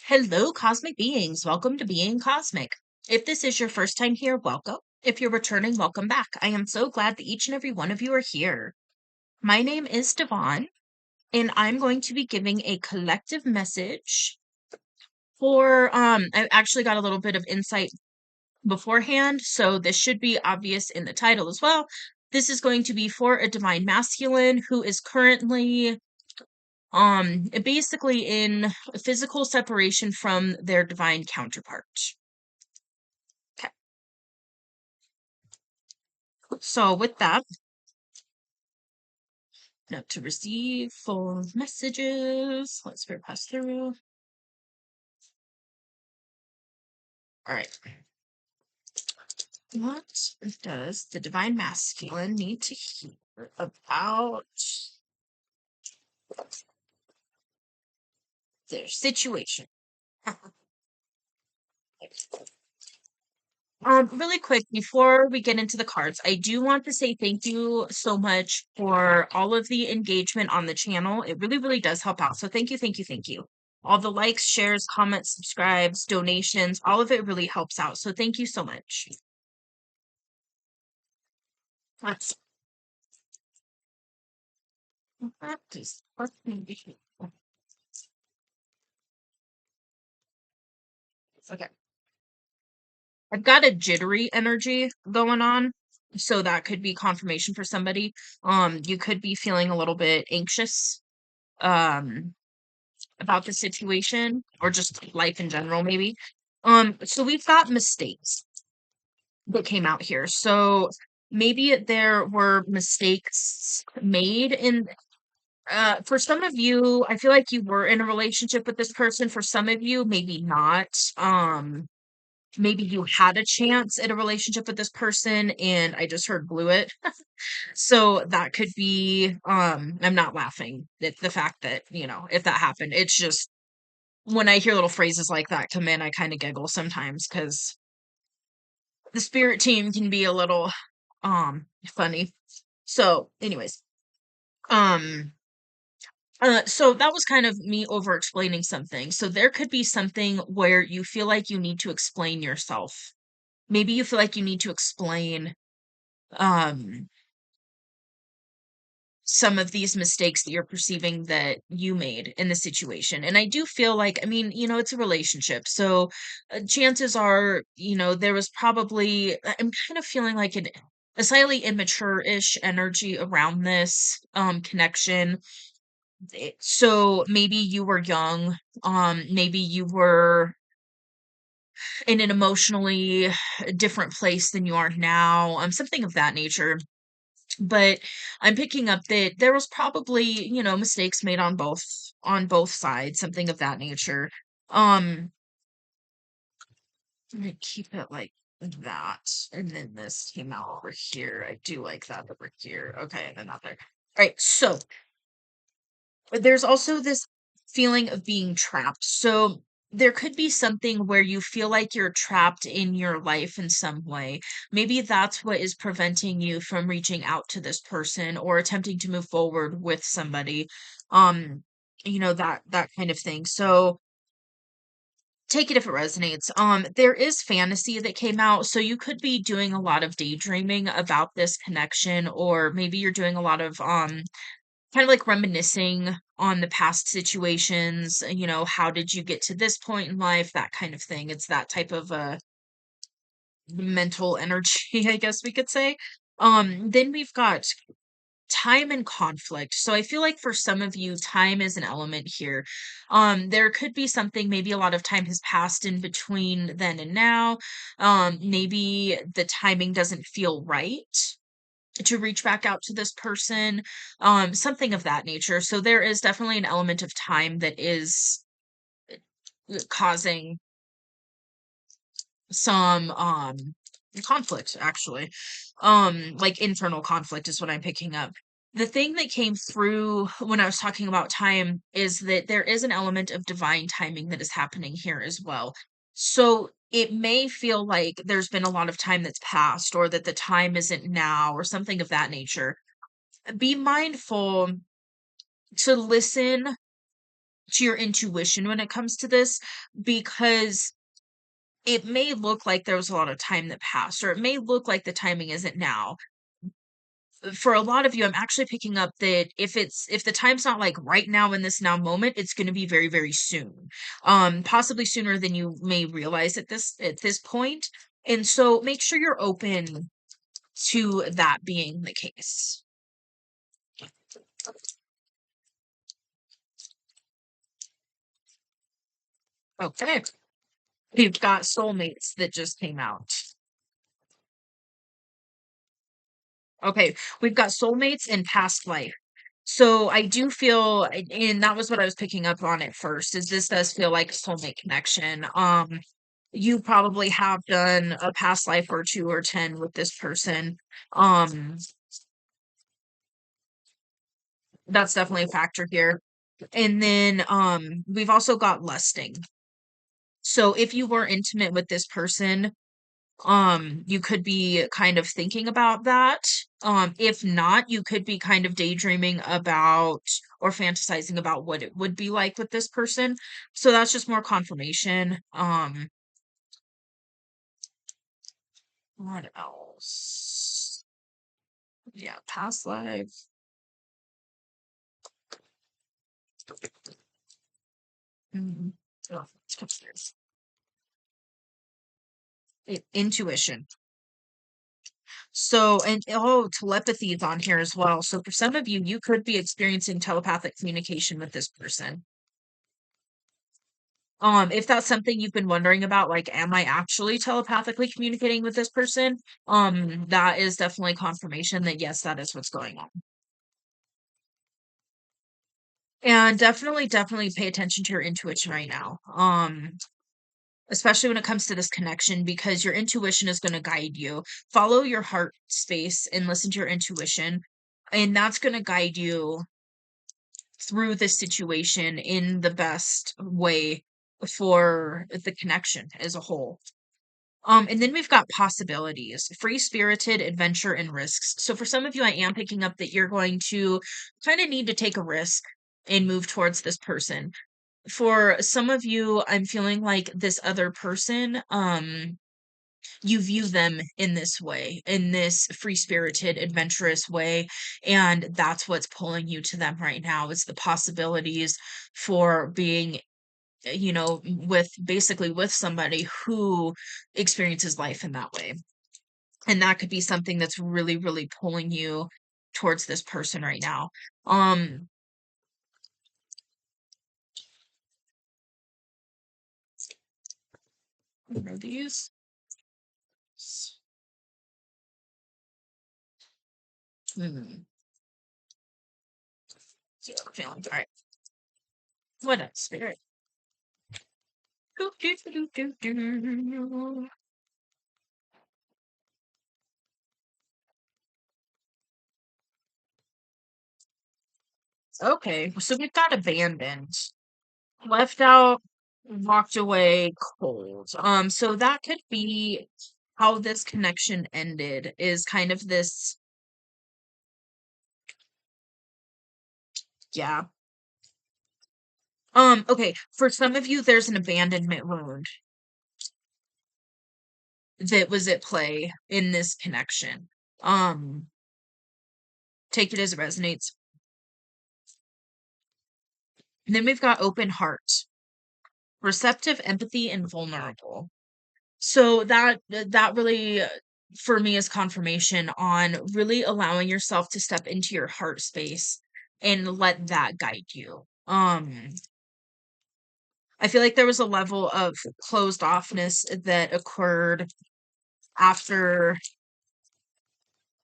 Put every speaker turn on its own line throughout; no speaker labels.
Hello, cosmic beings. Welcome to Being Cosmic. If this is your first time here, welcome. If you're returning, welcome back. I am so glad that each and every one of you are here. My name is Devon, and I'm going to be giving a collective message for I actually got a little bit of insight beforehand, so this should be obvious in the title as well. This is going to be for a divine masculine who is currently basically in physical separation from their divine counterpart. Okay. So with that, note to receive full messages. Let's pass through. All right. What does the divine masculine need to hear about their situation? Really quick, before we get into the cards, I do want to say thank you so much for all of the engagement on the channel. It really, really does help out. So thank you, thank you, thank you. All the likes, shares, comments, subscribes, donations, all of it really helps out. So thank you so much. Let's practice. Okay. I've got a jittery energy going on. So that could be confirmation for somebody. You could be feeling a little bit anxious. About the situation or just life in general, maybe. So we've got mistakes that came out here. So maybe there were mistakes made in for some of you, I feel like you were in a relationship with this person. For some of you, maybe not. Maybe you had a chance at a relationship with this person and I just heard blew it. So that could be I'm not laughing at the fact that, if that happened. It's just when I hear little phrases like that come in, I kind of giggle sometimes because the spirit team can be a little funny. So, anyways, um so that was kind of me over explaining something. So there could be something where you feel like you need to explain yourself. Maybe you feel like you need to explain um some of these mistakes that you're perceiving that you made in the situation. And I do feel like, I mean, it's a relationship. So chances are, there was probably, I'm kind of feeling like a slightly immature-ish energy around this connection. So maybe you were young, maybe you were in an emotionally different place than you are now, something of that nature. But I'm picking up that there was probably, mistakes made on both sides, something of that nature. I'm gonna keep it like that. And then this came out over here. I do like that over here. Okay, and then not there. All right, so there's also this feeling of being trapped. So there could be something where you feel like you're trapped in your life in some way. Maybe that's what is preventing you from reaching out to this person or attempting to move forward with somebody. Um, that kind of thing. So take it if it resonates. There is fantasy that came out, so you could be doing a lot of daydreaming about this connection, or maybe you're doing a lot of kind of like reminiscing on the past situations, how did you get to this point in life, that kind of thing. It's that type of mental energy, I guess we could say. Then we've got time and conflict. So I feel like for some of you, time is an element here. There could be something, maybe a lot of time has passed in between then and now. Maybe the timing doesn't feel right to reach back out to this person, something of that nature. So there is definitely an element of time that is causing some conflict actually. Like internal conflict is what I'm picking up. The thing that came through when I was talking about time is that there is an element of divine timing that is happening here as well. So it may feel like there's been a lot of time that's passed or that the time isn't now or something of that nature. Be mindful to listen to your intuition when it comes to this, because it may look like there was a lot of time that passed, or it may look like the timing isn't now. For a lot of you, I'm actually picking up that if the time's not like right now in this now moment, it's going to be very, very soon. Possibly sooner than you may realize at this point. And so make sure you're open to that being the case. Okay. We've got soulmates that just came out. Okay, we've got soulmates and past life. So I do feel, and that was what I was picking up on at first, is this does feel like a soulmate connection. You probably have done a past life or two or 10 with this person. Um, that's definitely a factor here. And then we've also got lusting. So if you were intimate with this person, you could be kind of thinking about that. If not, you could be kind of daydreaming about or fantasizing about what it would be like with this person. So that's just more confirmation. What else? Yeah, past life. Mhm. Oh, it's upstairs. Intuition. So, and oh, telepathy is on here as well. So for some of you, you could be experiencing telepathic communication with this person. If that's something you've been wondering about, like, am I actually telepathically communicating with this person? That is definitely confirmation that yes, that is what's going on. And definitely pay attention to your intuition right now. Especially when it comes to this connection, because your intuition is going to guide you. Follow your heart space and listen to your intuition, and that's going to guide you through this situation in the best way for the connection as a whole. And then we've got possibilities, free-spirited adventure and risks. So for some of you, I am picking up that you're going to kind of need to take a risk and move towards this person. For some of you, I'm feeling like this other person, you view them in this way, in this free-spirited, adventurous way, and that's what's pulling you to them right now. It's the possibilities for being, with basically with somebody who experiences life in that way. And that could be something that's really, really pulling you towards this person right now. Um, what are these? Hmm. See what I'm feeling. All right. What else? Spirit. Doo, doo, doo, doo, doo. Okay, so we've got abandoned, left out, walked away, cold. So that could be how this connection ended, is kind of this, yeah. Okay, for some of you, there's an abandonment wound that was at play in this connection. Um, take it as it resonates. And then we've got open heart, receptive, empathy, and vulnerable. So that really for me is confirmation on really allowing yourself to step into your heart space and let that guide you. I feel like there was a level of closed offness that occurred after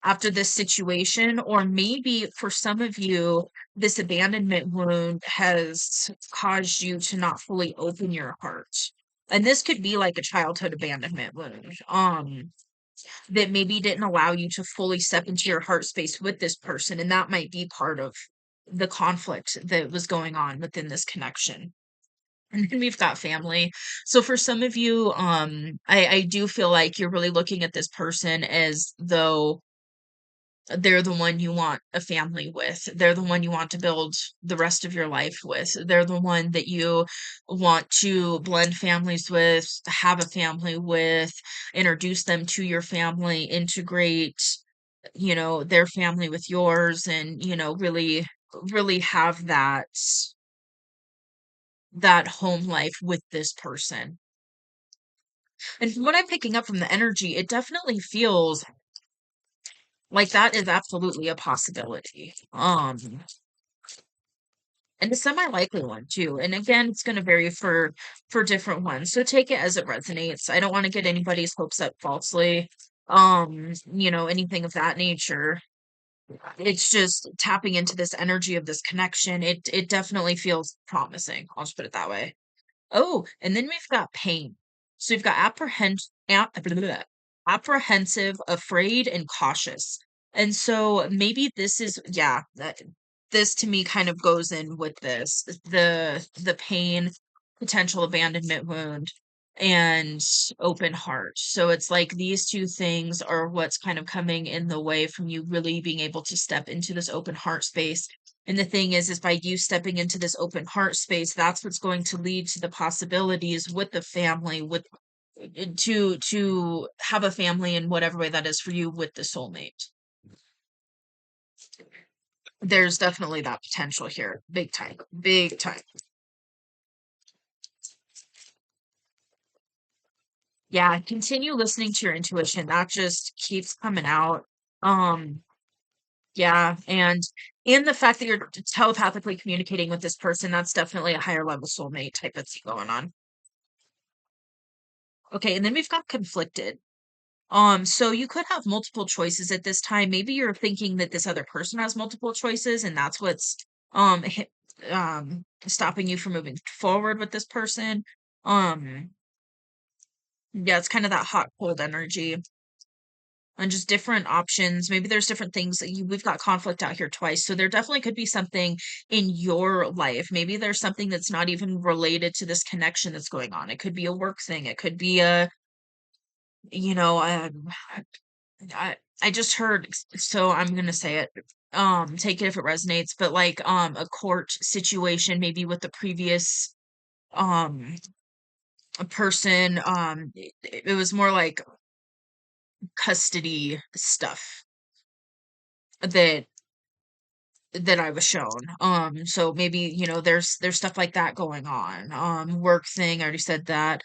this situation, or maybe for some of you, this abandonment wound has caused you to not fully open your heart. And this could be like a childhood abandonment wound. That maybe didn't allow you to fully step into your heart space with this person, and that might be part of the conflict that was going on within this connection. And then we've got family. So for some of you, I do feel like you're really looking at this person as though they're the one you want a family with. They're the one you want to build the rest of your life with. They're the one that you want to blend families with, have a family with, introduce them to your family, integrate, their family with yours, and, really, really have that home life with this person. And from what I'm picking up from the energy, it definitely feels like that is absolutely a possibility. And a semi-likely one too. And again, it's going to vary for different ones. So take it as it resonates. I don't want to get anybody's hopes up falsely. Anything of that nature. It's just tapping into this energy of this connection. It definitely feels promising. I'll just put it that way. Oh, and then we've got pain. So we've got apprehensive, afraid, and cautious. And so maybe this is, yeah, this to me kind of goes in with this, the pain, potential abandonment wound, and open heart. So it's like these two things are what's kind of coming in the way from you really being able to step into this open heart space. And the thing is by you stepping into this open heart space, that's what's going to lead to the possibilities with the family, with to have a family in whatever way that is for you with the soulmate. There's definitely that potential here. Big time. Big time. Yeah, continue listening to your intuition. That just keeps coming out. Um, yeah, and the fact that you're telepathically communicating with this person, that's definitely a higher level soulmate type of thing going on. Okay, and then we've got conflicted. So you could have multiple choices at this time. Maybe you're thinking that this other person has multiple choices, and that's what's stopping you from moving forward with this person. Um, yeah, it's kind of that hot cold energy and just different options. Maybe there's different things that we've got conflict out here twice. So there definitely could be something in your life. Maybe there's something that's not even related to this connection that's going on. It could be a work thing. It could be a, you know, I just heard, so I'm gonna say it. Take it if it resonates, but like a court situation, maybe with the previous um person. It was more like custody stuff that I was shown. So maybe, there's stuff like that going on. Work thing, I already said that.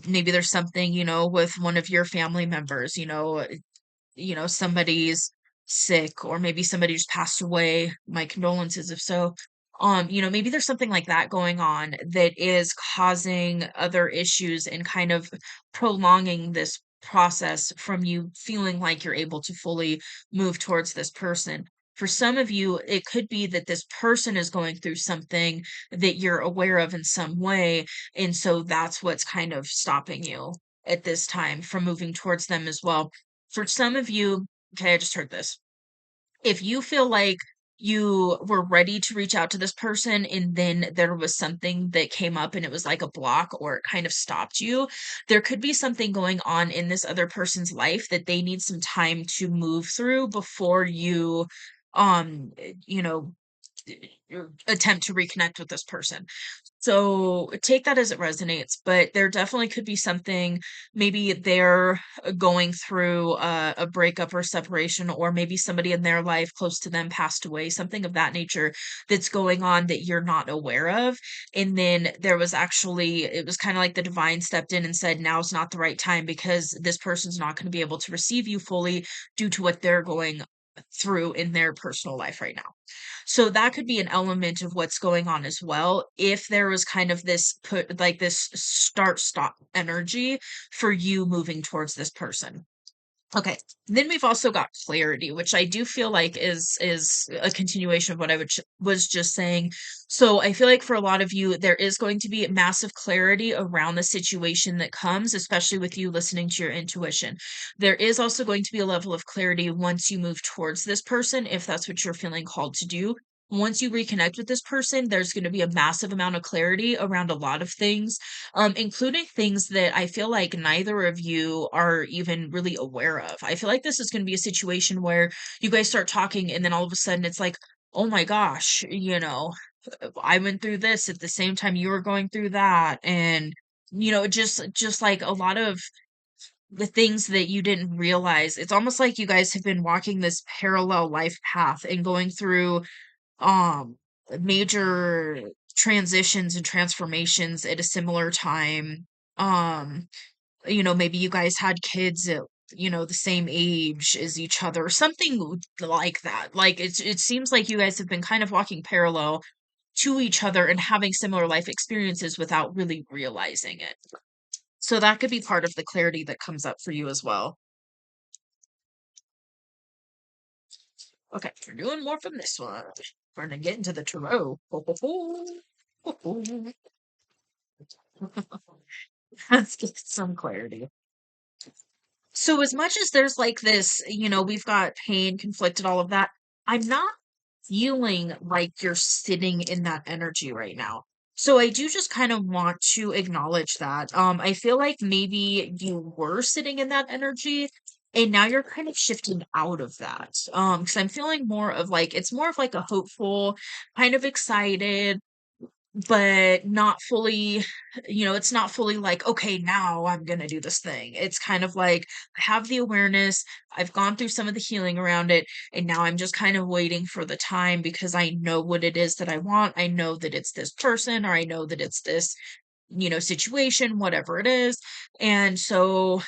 Maybe there's something, with one of your family members, somebody's sick, or maybe somebody just passed away. My condolences if so. Maybe there's something like that going on that is causing other issues and kind of prolonging this process from you feeling like you're able to fully move towards this person. For some of you, it could be that this person is going through something that you're aware of in some way. And so that's what's kind of stopping you at this time from moving towards them as well. For some of you, okay, I just heard this. If you feel like you were ready to reach out to this person and then there was something that came up and it was like a block or it kind of stopped you, there could be something going on in this other person's life that they need some time to move through before you you know attempt to reconnect with this person. So take that as it resonates, but there definitely could be something. Maybe they're going through a breakup or separation, or maybe somebody in their life close to them passed away, something of that nature that's going on that you're not aware of. And then there was actually, it was kind of like the divine stepped in and said, now's not the right time because this person's not going to be able to receive you fully due to what they're going through in their personal life right now. So that could be an element of what's going on as well. If there was kind of this put like this start stop energy for you moving towards this person. Okay. Then we've also got clarity, which I do feel like is a continuation of what was just saying. So I feel like for a lot of you, there is going to be massive clarity around the situation that comes, especially with you listening to your intuition. There is also going to be a level of clarity once you move towards this person, if that's what you're feeling called to do. once you reconnect with this person, there's going to be a massive amount of clarity around a lot of things, including things that I feel like neither of you are even really aware of. I feel like this is going to be a situation where you guys start talking, and then all of a sudden it's like, oh my gosh, I went through this at the same time you were going through that. And, just like a lot of the things that you didn't realize. It's almost like you guys have been walking this parallel life path and going through um major transitions and transformations at a similar time. Um, maybe you guys had kids at the same age as each other, or something like that. Like it seems like you guys have been kind of walking parallel to each other and having similar life experiences without really realizing it. So that could be part of the clarity that comes up for you as well. Okay, we're doing more from this one. We're gonna get into the tarot. Let's get some clarity. So as much as there's like this, we've got pain, conflicted, all of that, I'm not feeling like you're sitting in that energy right now. So I do just kind of want to acknowledge that. I feel like maybe you were sitting in that energy and now you're kind of shifting out of that. Because I'm feeling more of like it's more of like a hopeful, kind of excited, but not fully, it's not fully like, okay, now I'm going to do this thing. It's kind of like I have the awareness, I've gone through some of the healing around it, and now I'm just kind of waiting for the time because I know what it is that I want. I know that it's this person, or I know that it's this, situation, whatever it is. And so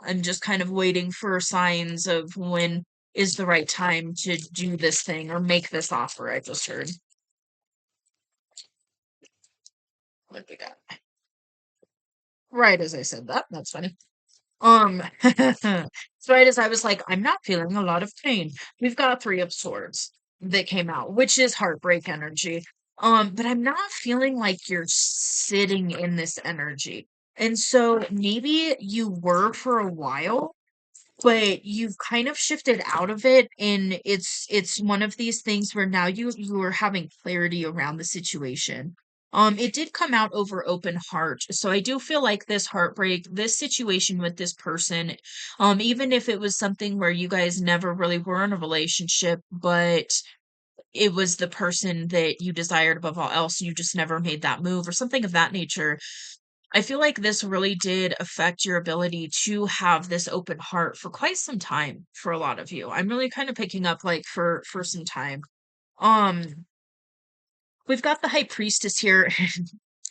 I'm just kind of waiting for signs of when is the right time to do this thing or make this offer I just heard. What we got? Right as I said that. That's funny. So right as I was like, I'm not feeling a lot of pain. We've got a three of swords that came out, which is heartbreak energy. But I'm not feeling like you're sitting in this energy. And so maybe you were for a while, but you've kind of shifted out of it, and it's one of these things where now you are having clarity around the situation. It did come out over open heart, so I do feel like this heartbreak, this situation with this person, even if it was something where you guys never really were in a relationship, but it was the person that you desired above all else, and you just never made that move or something of that nature. I feel like this really did affect your ability to have this open heart for quite some time for a lot of you. I'm really kind of picking up like for some time. Um, we've got the high priestess here.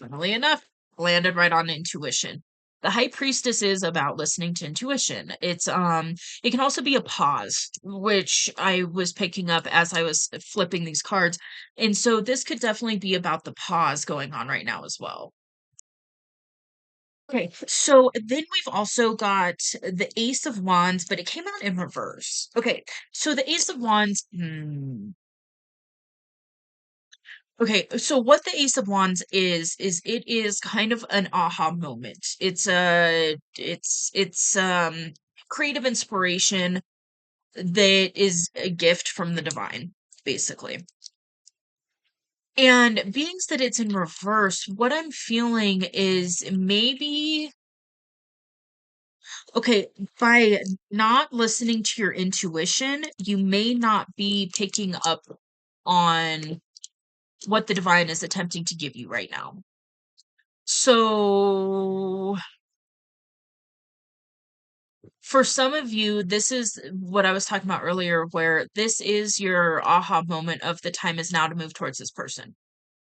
Funnily enough, landed right on intuition. The high priestess is about listening to intuition. It can also be a pause, which I was picking up as I was flipping these cards. And so this could definitely be about the pause going on right now as well. Okay, so then we've also got the Ace of Wands, but it came out in reverse. Okay, so the Ace of Wands, okay, so what the Ace of Wands is it is kind of an aha moment. It's creative inspiration that is a gift from the divine, basically. And being that it's in reverse, what I'm feeling is maybe okay, by not listening to your intuition, you may not be picking up on what the divine is attempting to give you right now. So, for some of you, this is what I was talking about earlier, where this is your aha moment of the time is now to move towards this person.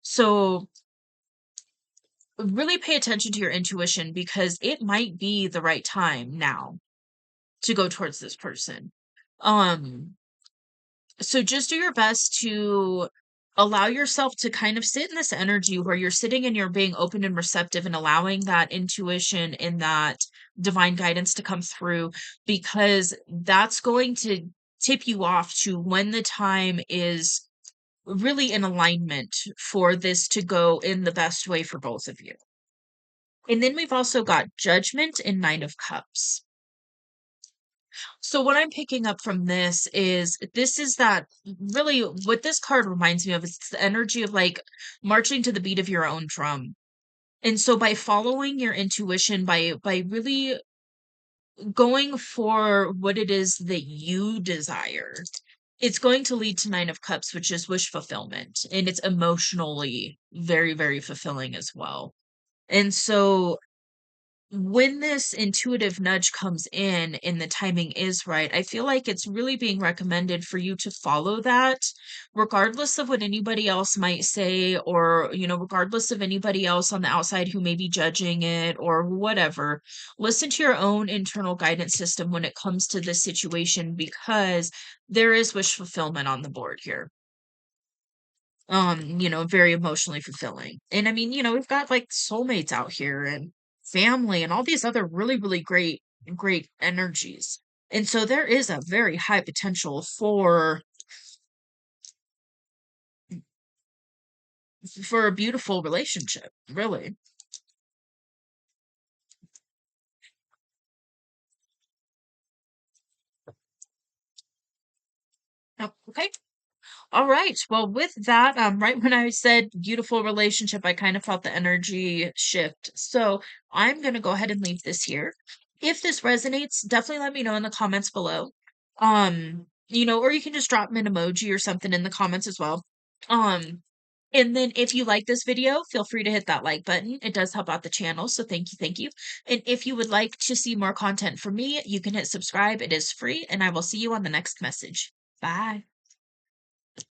So, really pay attention to your intuition because it might be the right time now to go towards this person. Um, So just do your best to allow yourself to kind of sit in this energy where you're sitting and you're being open and receptive and allowing that intuition and that divine guidance to come through, because that's going to tip you off to when the time is really in alignment for this to go in the best way for both of you. And then we've also got Judgment and Nine of Cups. So what I'm picking up from this is that really what this card reminds me of is the energy of like marching to the beat of your own drum. And so by following your intuition, by really going for what it is that you desire, it's going to lead to Nine of Cups, which is wish fulfillment. And it's emotionally very, very fulfilling as well. And so when this intuitive nudge comes in and the timing is right, I feel like it's really being recommended for you to follow that, regardless of what anybody else might say, or, regardless of anybody else on the outside who may be judging it or whatever. Listen to your own internal guidance system when it comes to this situation because there is wish fulfillment on the board here. Very emotionally fulfilling. And I mean, we've got like soulmates out here and family and all these other really, really great energies. And so there is a very high potential for a beautiful relationship, really. Okay. All right. Well, with that, right when I said beautiful relationship, I kind of felt the energy shift. So I'm gonna go ahead and leave this here. If this resonates, definitely let me know in the comments below. Or you can just drop me an emoji or something in the comments as well. Um, and then if you like this video, feel free to hit that like button. It does help out the channel, so thank you, thank you. And if you would like to see more content from me, you can hit subscribe. It is free, and I will see you on the next message. Bye.